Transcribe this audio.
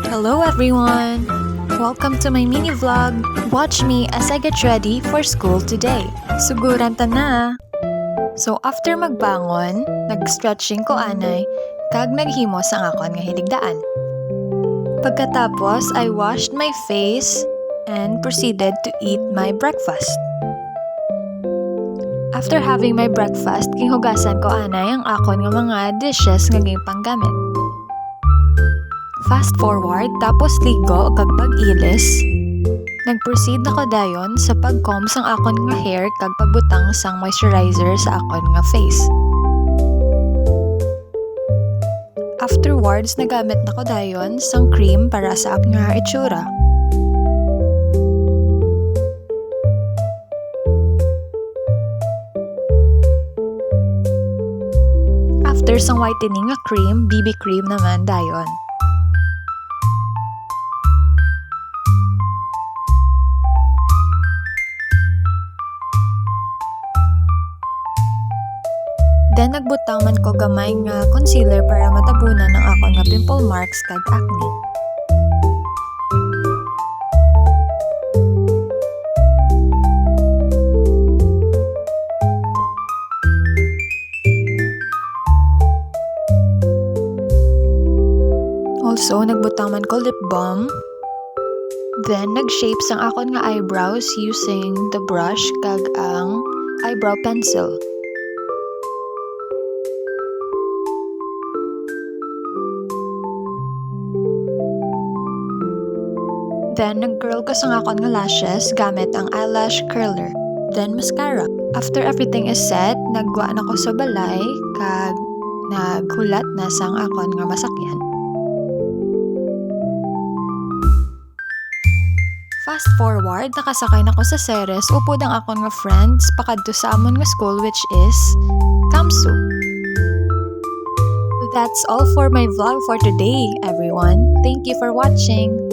Hello everyone! Welcome to my mini vlog. Watch me as I get ready for school today. Suguran ta na! So after magbangon, nag-stretching ko anay, kag naghimo sa akon nga hiligdaan. Pagkatapos, I washed my face and proceeded to eat my breakfast. After having my breakfast, kinghugasan ko anay ang akon nga mga dishes nga ngayong panggamit. Fast forward, tapos ligo kag pag-ilis. Nag-proceed na ko dayon sa pag-comb sang akon nga hair kag pagbutang sang moisturizer sa akon nga face. Afterwards, nagamit na ko dayon sang cream para sa akong nga itsura. After sang whitening nga cream, BB cream naman dayon. Then nagbutang man ko gamay nga concealer para matabunan ng akon nga pimple marks kag acne. Also, nagbutang man ko lip balm. Then, nag-shape sang akon nga eyebrows using the brush kag ang eyebrow pencil. Then, nag-curl ko sang akon nga lashes gamit ang eyelash curler. Then, mascara. After everything is set, nagwa na ko sa balay kag naghulat na sang akon nga masakyan. Fast forward, nakasakay na ko sa Ceres upod ang akon nga friends pakadto sa amon nga school which is Kamsu. That's all for my vlog for today, everyone. Thank you for watching.